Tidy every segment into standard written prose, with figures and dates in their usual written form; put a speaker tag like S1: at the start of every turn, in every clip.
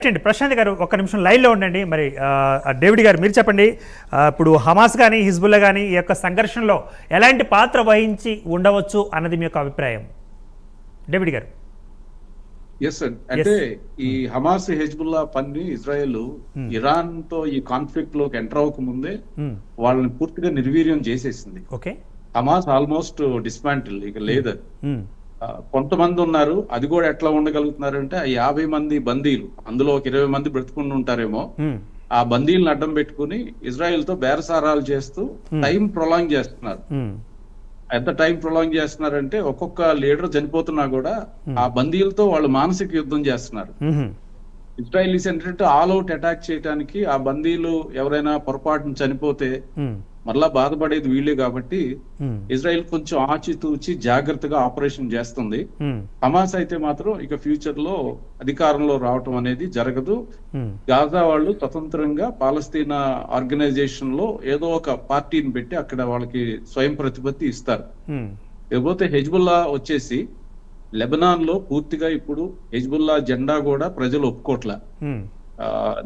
S1: అండి ప్రశాంత్ గారు ఒక్క నిమిషం లైన్లో ఉండండి. మరి డేవిడ్ గారు మీరు చెప్పండి, ఇప్పుడు హమాస్ కానీ హిజ్బుల్లా కానీ ఈ యొక్క సంఘర్షణలో ఎలాంటి పాత్ర వహించి ఉండవచ్చు అన్నది మీ యొక్క అభిప్రాయం? డేవిడ్ గారు.
S2: ఎస్ సార్, అంటే ఈ హమాస్ హెజ్బుల్లా పని ఇజ్రాయెల్ ఇరాన్ తో ఈ కాన్ఫ్లిక్ట్ లోకి ఎంటర్ అవ్వక ముందే వాళ్ళని పూర్తిగా నిర్వీర్యం చేసేసింది.
S1: ఓకే,
S2: హమాస్ ఆల్మోస్ట్ డిస్మాంటిల్ ఇక లేదు. కొంతమంది ఉన్నారు, అది కూడా ఎట్లా ఉండగలుగుతున్నారు అంటే 50 మంది బందీలు, అందులో ఒక 20 మంది బ్రతుకుని ఉంటారేమో, ఆ బందీలను అడ్డం పెట్టుకుని ఇజ్రాయెల్ తో బేరసారాలు చేస్తూ టైం ప్రొలాంగ్ చేస్తున్నారు. ఎంత టైం ప్రొలాంగ్ చేస్తున్నారంటే ఒక్కొక్క లీడర్ చనిపోతున్నా కూడా ఆ బందీలతో వాళ్ళు మానసిక యుద్ధం చేస్తున్నారు. ఇజ్రాయలీస్ ఏంటంటే ఆల్ అవుట్ అటాక్ చేయడానికి, ఆ బందీలు ఎవరైనా పొరపాటున చనిపోతే మరలా బాధపడేది వీళ్ళే కాబట్టి ఇజ్రాయెల్ కొంచెం ఆచితూచి జాగ్రత్తగా ఆపరేషన్ చేస్తుంది. హమాస్ అయితే మాత్రం ఇక ఫ్యూచర్ లో అధికారంలో రావటం అనేది జరగదు. గాజా వాళ్ళు స్వతంత్రంగా పాలస్తీనా ఆర్గనైజేషన్ లో ఏదో ఒక పార్టీని పెట్టి అక్కడ వాళ్ళకి స్వయం ప్రతిపత్తి ఇస్తారు. లేకపోతే హెజ్బుల్లా వచ్చేసి లెబనాన్ లో పూర్తిగా ఇప్పుడు హెజ్బుల్లా జెండా కూడా ప్రజలు ఒప్పుకోట్ల.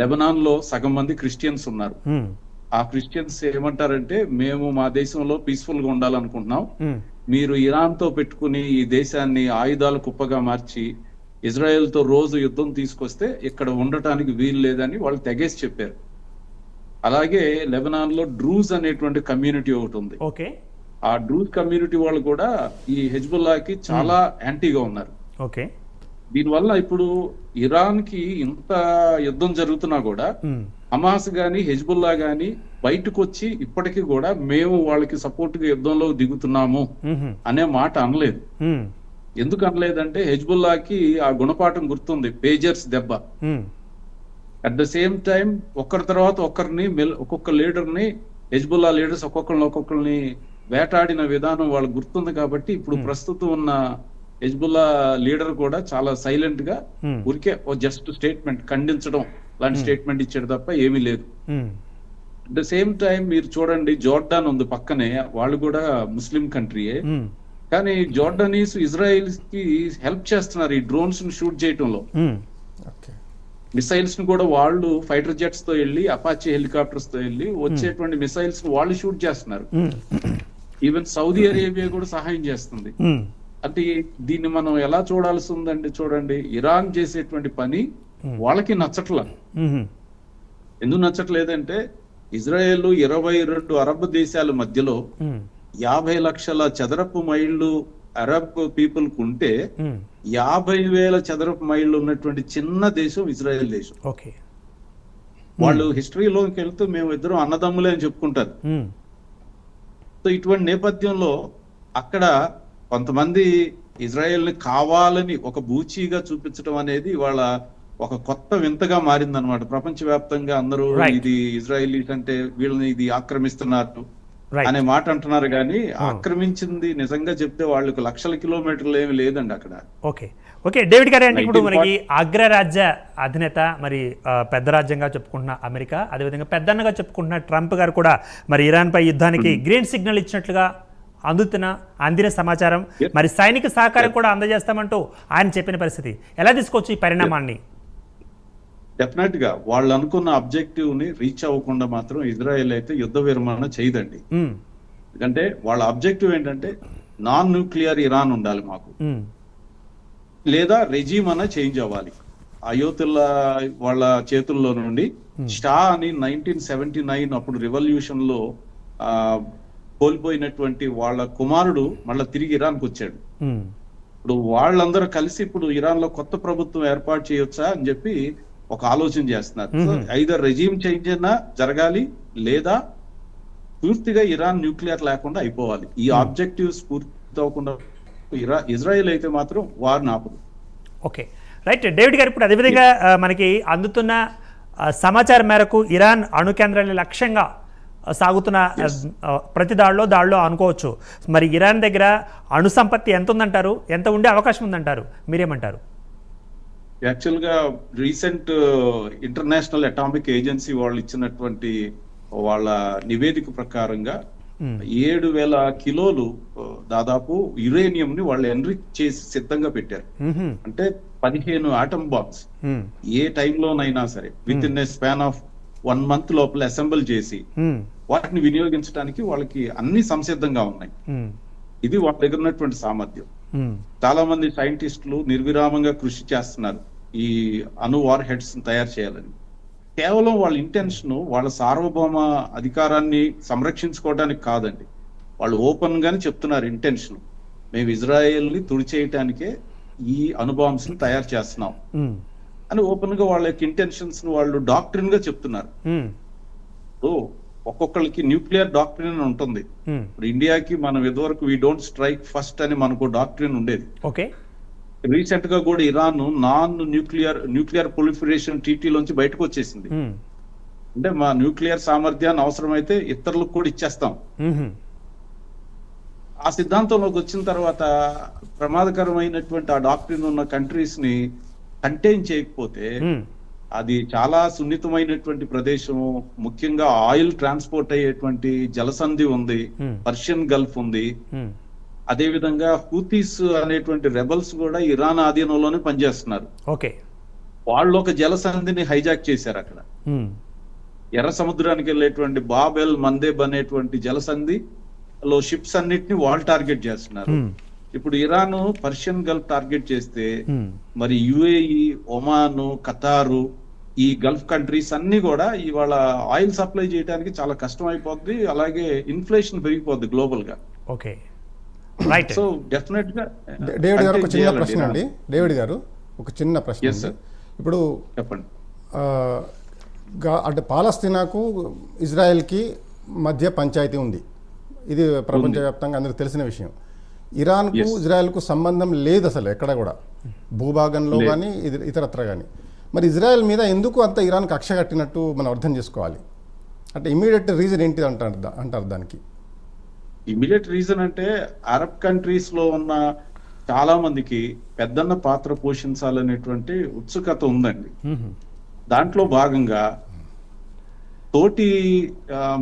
S2: లెబనాన్ లో సగం మంది క్రిస్టియన్స్ ఉన్నారు. ఆ క్రిస్టియన్స్ ఏమంటారంటే, మేము మా దేశంలో పీస్ఫుల్ గా ఉండాలనుకుంటున్నాం, మీరు ఇరాన్ తో పెట్టుకుని ఈ దేశాన్ని ఆయుధాల కుప్పగా మార్చి ఇజ్రాయెల్ తో రోజు యుద్ధం తీసుకొస్తే ఇక్కడ ఉండటానికి వీలు లేదని వాళ్ళు తెగేసి చెప్పారు. అలాగే లెబనాన్ లో డ్రూజ్ అనేటువంటి కమ్యూనిటీ ఒకటి ఉంది. ఆ డ్రూజ్ కమ్యూనిటీ వాళ్ళు కూడా ఈ హెజ్బుల్లాకి చాలా యాంటీగా ఉన్నారు. దీనివల్ల ఇప్పుడు ఇరాన్ కి ఇంత యుద్ధం జరుగుతున్నా కూడా హమాస్ గాని హెజ్బుల్లా గాని బయటకు వచ్చి ఇప్పటికీ కూడా మేము వాళ్ళకి సపోర్ట్ గా యుద్ధంలో దిగుతున్నాము అనే మాట అనలేదు. ఎందుకు అనలేదంటే హెజ్బుల్లాకి ఆ గుణపాఠం గుర్తుంది, పేజర్స్ దెబ్బ. అట్ ద సేమ్ టైం ఒకరి తర్వాత ఒకరిని ఒక్కొక్క లీడర్ ని హెజ్బుల్లా లీడర్స్ ఒక్కొక్కరిని వేటాడిన విధానం వాళ్ళకి గుర్తుంది. కాబట్టి ఇప్పుడు ప్రస్తుతం ఉన్న హెజ్బుల్లా లీడర్ కూడా చాలా సైలెంట్ గా ఊరికే జస్ట్ స్టేట్మెంట్ ఖండించడం లాంటి స్టేట్మెంట్ ఇచ్చాడు తప్ప ఏమీ లేదు. అట్ ద సేమ్ టైం మీరు చూడండి, జోర్డాన్ ఉంది పక్కనే, వాళ్ళు కూడా ముస్లిం కంట్రీయే, కానీ జోర్డానీస్ ఇజ్రాయెల్స్ కి హెల్ప్ చేస్తున్నారు ఈ డ్రోన్స్ ని షూట్ చేయటంలో. మిసైల్స్ ని కూడా వాళ్ళు ఫైటర్ జెట్స్ తో వెళ్ళి, అపాచీ హెలికాప్టర్స్ తో వెళ్ళి వచ్చేటువంటి మిసైల్స్ ని వాళ్ళు షూట్ చేస్తున్నారు. ఈవెన్ సౌదీ అరేబియా కూడా సహాయం చేస్తుంది. అంటే దీన్ని మనం ఎలా చూడాల్సి ఉందంటే, చూడండి, ఇరాన్ చేసేటువంటి పని వాళ్ళకి నచ్చట్లా. ఎందుకు నచ్చట్లేదంటే, ఇజ్రాయెల్ 22 అరబ్ దేశాల మధ్యలో 50 లక్షల చదరపు మైళ్ళు అరబ్ పీపుల్ కు ఉంటే 50,000 చదరపు మైళ్ళు ఉన్నటువంటి చిన్న దేశం ఇజ్రాయెల్ దేశం. వాళ్ళు హిస్టరీలోకి వెళ్తూ మేము ఇద్దరం అన్నదమ్ములే అని చెప్పుకుంటారు. సో ఇటువంటి నేపథ్యంలో అక్కడ కొంతమంది ఇజ్రాయెల్ ని కావాలని ఒక బూచీగా చూపించడం అనేది వాళ్ళ ఒక కొత్త వింతగా మారిందనమాట. ప్రపంచవ్యాప్తంగా అందరూ ఇది ఇజ్రాయెలీస్ అంటే వీళ్ళని ఇది ఆక్రమిస్తున్నారు అనే మాట అంటున్నారు, కానీ ఆక్రమించింది నిజంగా చెప్తే వాళ్ళకి లక్షల కిలోమీటర్లు ఏమి లేదండి అక్కడ.
S1: ఓకే డేవిడ్ గారు, అంటే ఇప్పుడు మనకి అగ్రరాజ్య అధినేత, మరి పెద్ద రాజ్యంగా చెప్పుకుంటున్న అమెరికా, అదేవిధంగా పెద్దన్నగా చెప్పుకుంటున్న ట్రంప్ గారు కూడా మరి ఇరాన్ పై యుద్ధానికి గ్రీన్ సిగ్నల్ ఇచ్చినట్లుగా అందిన సమాచారం, మరి సైనిక సహకారం కూడా అందజేస్తామంటూ ఆయన చెప్పిన పరిస్థితి, ఎలా తీసుకోవచ్చు ఈ పరిణామాన్ని?
S2: డెఫినెట్ గా వాళ్ళు అనుకున్న అబ్జెక్టివ్ ని రీచ్ అవ్వకుండా మాత్రం ఇజ్రాయెల్ అయితే యుద్ధ విరమణ చేయదండి. ఎందుకంటే వాళ్ళ అబ్జెక్టివ్ ఏంటంటే, నాన్ న్యూక్లియర్ ఇరాన్ ఉండాలి మాకు, లేదా రెజీమ్ అన్న చేంజ్ అవ్వాలి. అయోతుల్లా వాళ్ళ చేతుల్లో నుండి షా అని 1979 అప్పుడు రివల్యూషన్ లో కోల్పోయినటువంటి వాళ్ళ కుమారుడు మళ్ళా తిరిగి ఇరాన్కి వచ్చాడు. ఇప్పుడు వాళ్ళందరూ కలిసి ఇప్పుడు ఇరాన్ లో కొత్త ప్రభుత్వం ఏర్పాటు చేయొచ్చా అని చెప్పి ఒక ఆలోచన చేస్తున్నారు. ఐదర్ రెజీమ్ చేంజ్ అయినా జరగాలి, లేదా పూర్తిగా ఇరాన్ న్యూక్లియర్ లేకుండా అయిపోవాలి. ఈ ఆబ్జెక్టివ్స్ పూర్తి అవ్వకుండా ఇజ్రాయెల్ అయితే మాత్రం వారిని ఆపదు.
S1: ఓకే, రైట్ డేవిడ్ గారు, ఇప్పుడు అదేవిధంగా మనకి అందుతున్న సమాచారం మేరకు ఇరాన్ అణు కేంద్రాన్ని లక్ష్యంగా సాగుతున్న ప్రతి దాడిలో అనుకోవచ్చు. మరి ఇరాన్ దగ్గర అణు సంపత్తి ఎంత ఉందంటారు, ఎంత ఉండే అవకాశం ఉందంటారు, మీరేమంటారు?
S2: యాక్చువల్ గా రీసెంట్ ఇంటర్నేషనల్ అటామిక్ ఏజెన్సీ వాళ్ళు ఇచ్చినటువంటి వాళ్ళ నివేదిక ప్రకారంగా 7,000 కిలోలు దాదాపు యురేనియం ని వాళ్ళు ఎన్రిచ్ చేసి సిద్ధంగా పెట్టారు. అంటే 15 ఆటం బాంబ్స్ ఏ టైంలోనైనా సరే with in a span of 1 month లోపల అసెంబుల్ చేసి వాటిని వినియోగించడానికి వాళ్ళకి అన్ని సంసిద్ధంగా ఉన్నాయి. ఇది వాళ్ళ దగ్గర ఉన్నటువంటి సామర్థ్యం. చాలా మంది సైంటిస్టులు నిర్విరామంగా కృషి చేస్తున్నారు ఈ అణు వార్ హెడ్స్ తయారు చేయాలని. కేవలం వాళ్ళ ఇంటెన్షన్ వాళ్ళ సార్వభౌమ అధికారాన్ని సంరక్షించుకోవడానికి కాదండి. వాళ్ళు ఓపెన్ గానే చెప్తున్నారు ఇంటెన్షన్, మేము ఇజ్రాయెల్ ని తుడిచేయటానికే ఈ అణుబాంబ్స్ ని తయారు చేస్తున్నాం అని ఓపెన్ గా వాళ్ళ యొక్క ఇంటెన్షన్స్ వాళ్ళు డాక్ట్రిన్ గా చెప్తున్నారు. ఒక్కొక్కరికి న్యూక్లియర్ డాక్ట్రిన్ అని ఉంటుంది. ఇప్పుడు ఇండియాకి మనం ఇదివరకు వీ డోంట్ స్ట్రైక్ ఫస్ట్ అని మనకు డాక్ట్రిన్ ఉండేది. రీసెంట్ గా కూడా ఇరాన్ నాన్ న్యూక్లియర్ ప్రొలిఫరేషన్ ట్రీటీలోంచి బయటకు వచ్చేసింది. అంటే మా న్యూక్లియర్ సామర్థ్యాన్ని అవసరమైతే ఇతరులకు కూడా ఇచ్చేస్తాం. ఆ సిద్ధాంతంలోకి వచ్చిన తర్వాత ప్రమాదకరమైనటువంటి ఆ డాక్ట్రిన్ ఉన్న కంట్రీస్ ని కంటైన్ చేయకపోతే అది చాలా సున్నితమైనటువంటి ప్రదేశము. ముఖ్యంగా ఆయిల్ ట్రాన్స్పోర్ట్ అయ్యేటువంటి జలసంధి ఉంది, పర్షియన్ గల్ఫ్ ఉంది. అదే విధంగా హూతీస్ అనేటువంటి రెబల్స్ కూడా ఇరాన్ ఆధీనంలోనే పనిచేస్తున్నారు. వాళ్ళు ఒక జలసంధిని హైజాక్ చేశారు. అక్కడ ఎర్ర సముద్రానికి వెళ్ళేటువంటి బాబ్ ఎల్ మందేబ్ అనేటువంటి జలసంధిలో షిప్స్ అన్నిటిని వాళ్ళు టార్గెట్ చేస్తున్నారు. ఇప్పుడు ఇరాన్ పర్షియన్ గల్ఫ్ టార్గెట్ చేస్తే మరి యుఏఈ, ఒమాన్, ఖతారు, ఈ గల్ఫ్ కంట్రీస్ అన్ని కూడా ఇవాళ ఆయిల్ సప్లై చేయడానికి చాలా కష్టం అయిపోద్ది. అలాగే ఇన్ఫ్లేషన్ పెరిగిపోద్ది గ్లోబల్ గా. సో డెఫినెట్ గా
S3: డేవిడ్ గారు ఒక చిన్న ప్రశ్న అండి. డేవిడ్ గారు ఒక చిన్న ప్రశ్న. ఇప్పుడు
S2: చెప్పండి.
S3: అంటే పాలస్తీనాకు ఇజ్రాయెల్కి మధ్య పంచాయతీ ఉంది. ఇది ప్రపంచవ్యాప్తంగా అందరికి తెలిసిన విషయం. ఇరాన్కు ఇజ్రాయెల్కు సంబంధం లేదు అసలు ఎక్కడ కూడా, భూభాగంలో కానీ ఇతరత్ర కానీ. మరి ఇజ్రాయెల్ మీద ఎందుకు అంత ఇరాన్ కక్ష కట్టినట్టు మనం అర్థం చేసుకోవాలి? అంటే ఇమీడియట్ రీజన్ ఏంటి అంటారు దానికి?
S2: ఇమీడియట్ రీజన్ అంటే అరబ్ కంట్రీస్ లో ఉన్న చాలా మందికి పెద్దన్న పాత్ర పోషించాలనేటువంటి ఉత్సుకత ఉందండి. దాంట్లో భాగంగా తోటి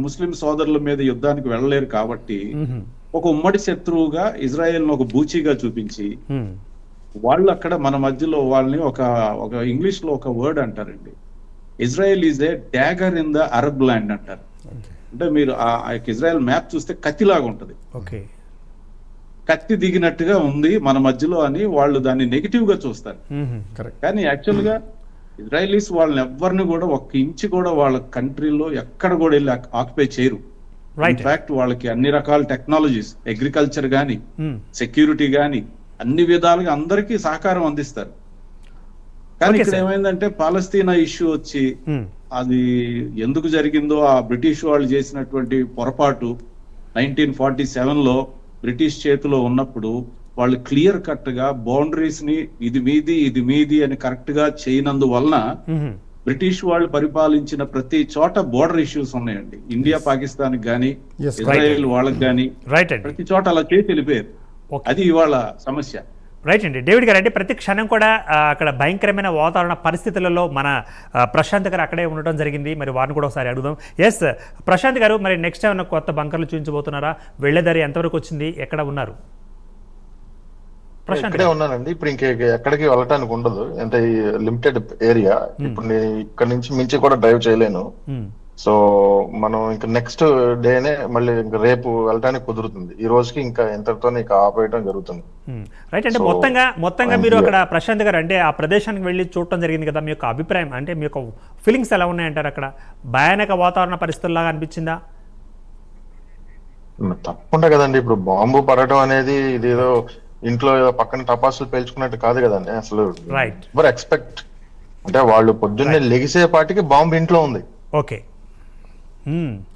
S2: ముస్లిం సోదరుల మీద యుద్ధానికి వెళ్ళలేరు కాబట్టి ఒక ఉమ్మడి శత్రువుగా ఇజ్రాయెల్ ను ఒక బూచీగా చూపించి వాళ్ళు అక్కడ మన మధ్యలో వాళ్ళని ఒక ఇంగ్లీష్ లో ఒక వర్డ్ అంటారండి, Israel is a Dagar in the Arab land అంటారు. అంటే మీరు ఆ ఇజ్రాయెల్ మ్యాప్ చూస్తే కత్తిలాగా ఉంటది, కత్తి దిగినట్టుగా ఉంది మన మధ్యలో అని వాళ్ళు దాన్ని నెగిటివ్ గా చూస్తారు. కానీ యాక్చువల్ గా ఇజ్రాయలీస్ వాళ్ళని ఎవరిని కూడా ఒక్క ఇంచు కూడా వాళ్ళ కంట్రీలో ఎక్కడ కూడా వెళ్ళి ఆక్యుపై చేయరు. ఇన్ఫాక్ట్ వాళ్ళకి అన్ని రకాల టెక్నాలజీస్, అగ్రికల్చర్ గాని, సెక్యూరిటీ గాని అన్ని విధాలుగా అందరికీ సహకారం అందిస్తారు. కానీ ఇక్కడ ఏమైందంటే పాలస్తీనా ఇష్యూ వచ్చి అది ఎందుకు జరిగిందో, ఆ బ్రిటిష్ వాళ్ళు చేసినటువంటి పొరపాటు 1947 లో బ్రిటిష్ చేతిలో ఉన్నప్పుడు వాళ్ళు క్లియర్ కట్ గా బౌండరీస్ ని ఇది మీది అని కరెక్ట్ గా చేయనందువలన బ్రిటిష్ వాళ్ళు పరిపాలించిన ప్రతి చోట బోర్డర్ ఇష్యూస్ ఉన్నాయండి. ఇండియా పాకిస్తాన్ గానీ, ఇజ్రాయెల్ వాళ్ళకి గానీ ప్రతి చోట అలా చేసి వెళ్ళిపోయారు. అది ఇవాళ సమస్య.
S1: రైట్ అండి. డేవిడ్ గారు, అంటే ప్రతి క్షణం కూడా అక్కడ భయంకరమైన వాతావరణ పరిస్థితులలో మన ప్రశాంత్ గారు అక్కడే ఉండటం జరిగింది. మరి వారిని కూడా ఒకసారి అడుగుదాం. ఎస్ ప్రశాంత్ గారు, మరి నెక్స్ట్ ఏమైనా కొత్త బంకర్లు చూపించబోతున్నారా? వెళ్లేదారి ఎంతవరకు వచ్చింది? ఎక్కడ ఉన్నారు?
S4: ఇక్కడే ఉన్నానండి. ఇప్పుడు ఎక్కడికి వెళ్ళటానికి ఉండదు, ఎంత లిమిటెడ్ ఏరియా. ఇప్పుడు నేను ఇక్కడ నుంచి మించి కూడా డ్రైవ్ చేయలేను. సో మనం ఇంకా నెక్స్ట్ డేనే మళ్ళీ ఇంకా రేపు వెళ్ళడానికి కుదురుతుంది. ఈ రోజుకి ఇంకా ఎంతతో ఆపేయడం జరుగుతుంది.
S1: రైట్. అంటే మొత్తంగా మీరు అక్కడ ప్రశాంత్ గారు అంటే ఆ ప్రదేశానికి వెళ్ళి చూడటం జరిగింది కదా, మీ యొక్క అభిప్రాయం అంటే మీ యొక్క ఫీలింగ్స్ ఎలా ఉన్నాయంటారు? అక్కడ భయానక వాతావరణ పరిస్థితుల్లాగా అనిపించిందా?
S4: తప్పకుండా కదండి. ఇప్పుడు బాంబు పడటం అనేది ఇదేదో ఇంట్లో పక్కన టపాసులు పేల్చుకున్నట్టు కాదు కదండి అసలు. రైట్. ఎక్స్పెక్ట్ అంటే వాళ్ళు పొద్దున్నే లెగిసే పాటికి బాంబు ఇంట్లో ఉంది.
S1: ఓకే,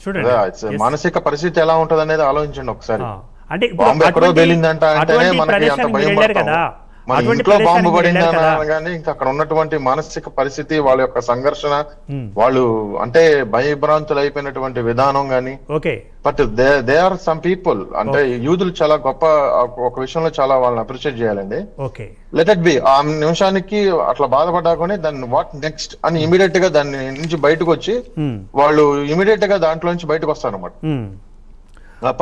S1: చూడండి
S4: మానసిక పరిస్థితి ఎలా ఉంటది అనేది ఆలోచించండి ఒకసారి.
S1: అంటే
S4: బాంబు ఎక్కడో పేలిందంట అంటేనే మనకి అంత భయం పడతాం. మన ఇంట్లో బాంబు పడిందని కానీ ఇంకా అక్కడ ఉన్నటువంటి మానసిక పరిస్థితి, వాళ్ళ యొక్క సంఘర్షణ, వాళ్ళు అంటే భయభ్రాంతులు అయిపోయినటువంటి విధానం గానీ. But they are some people, అంటే యూదులు చాలా గొప్ప ఒక విషయంలో చాలా వాళ్ళని అప్రిషియేట్ చేయాలండి. Let it be. ఆ నిమిషానికి అట్లా బాధపడ్డాకొని దాన్ని వాట్ నెక్స్ట్ అని ఇమీడియట్ గా దాన్ని నుంచి బయటకు వచ్చి వాళ్ళు ఇమీడియట్ గా దాంట్లో నుంచి బయటకు వస్తారు అన్నమాట.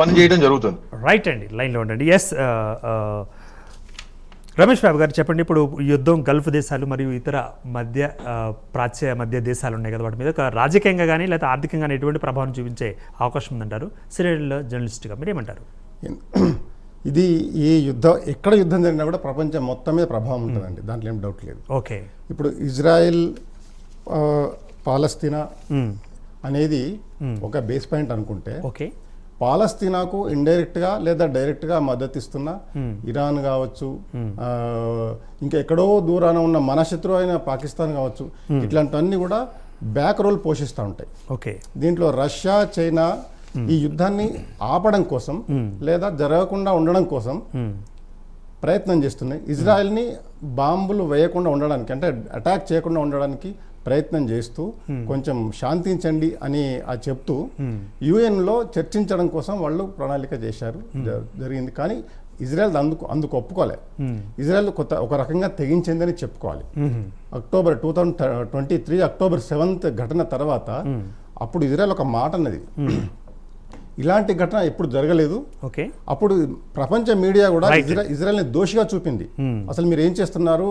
S4: పని చేయడం జరుగుతుంది.
S1: రైట్ అండి, లైన్లో ఉండండి. ఎస్, రమేష్ బాబు గారు చెప్పండి. ఇప్పుడు యుద్ధం గల్ఫ్ దేశాలు మరియు ఇతర ప్రాచ్య మధ్య దేశాలు ఉన్నాయి కదా, వాటి మీద ఒక రాజకీయంగా కానీ లేదా ఆర్థికంగా కానీ ఎటువంటి ప్రభావం చూపించే అవకాశం ఉందంటారు? సీరియల్ జర్నలిస్ట్గా మీరు ఏమంటారు?
S3: ఇది ఈ యుద్ధం ఎక్కడ యుద్ధం జరిగినా కూడా ప్రపంచం మొత్తం మీద ప్రభావం ఉంటుందండి, దాంట్లో ఏం డౌట్ లేదు.
S1: ఓకే.
S3: ఇప్పుడు ఇజ్రాయెల్ పాలస్తీనా అనేది ఒక బేస్ పాయింట్ అనుకుంటే,
S1: ఓకే,
S3: పాలస్తీనాకు ఇండైరెక్ట్గా లేదా డైరెక్ట్గా మద్దతు ఇస్తున్న ఇరాన్ కావచ్చు, ఇంకా ఎక్కడో దూరాన ఉన్న మన శత్రువు అయిన పాకిస్తాన్ కావచ్చు, ఇట్లాంటివన్నీ కూడా బ్యాక్ రోల్ పోషిస్తూ ఉంటాయి.
S1: ఓకే.
S3: దీంట్లో రష్యా, చైనా ఈ యుద్ధాన్ని ఆపడం కోసం లేదా జరగకుండా ఉండడం కోసం ప్రయత్నం చేస్తున్నాయి. ఇజ్రాయెల్ని బాంబులు వేయకుండా ఉండడానికి, అంటే అటాక్ చేయకుండా ఉండడానికి ప్రయత్నం చేస్తూ కొంచెం శాంతించండి అని చెప్తూ యుఎన్లో చర్చించడం కోసం వాళ్ళు ప్రణాళిక చేశారు, జరిగింది. కానీ ఇజ్రాయెల్ అందుకు ఒప్పుకోలే. ఇజ్రాయెల్ ఒక రకంగా తెగించిందని చెప్పుకోవాలి. అక్టోబర్ 2023 అక్టోబర్ 7th ఘటన తర్వాత అప్పుడు ఇజ్రాయెల్ ఒక మాట అన్నది, ఇలాంటి ఘటన ఎప్పుడు జరగలేదు.
S1: ఓకే.
S3: అప్పుడు ప్రపంచ మీడియా కూడా ఇజ్రాయెల్ని దోషిగా చూపింది. అసలు మీరు ఏం చేస్తున్నారు,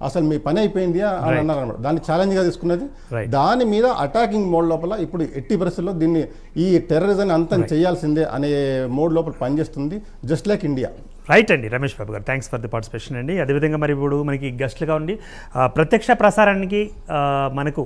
S3: అసలు మీ పని అయిపోయింది అని అన్నారు అనమాట. దాన్ని ఛాలెంజ్గా తీసుకున్నది. దాని మీద అటాకింగ్ మోడ్ లోపల ఇప్పుడు ఎట్టి పరిస్థితుల్లో దీన్ని ఈ టెర్రరిజం అంతం చేయాల్సిందే అనే మోడ్ లోపల పనిచేస్తుంది, జస్ట్ లైక్ ఇండియా.
S1: రైట్ అండి, రమేష్ బాబు గారు, థ్యాంక్స్ ఫర్ ది పార్టిసిపేషన్ అండి. అదేవిధంగా మరి ఇప్పుడు మనకి గెస్ట్లుగా ఉండి ప్రత్యక్ష ప్రసారానికి మనకు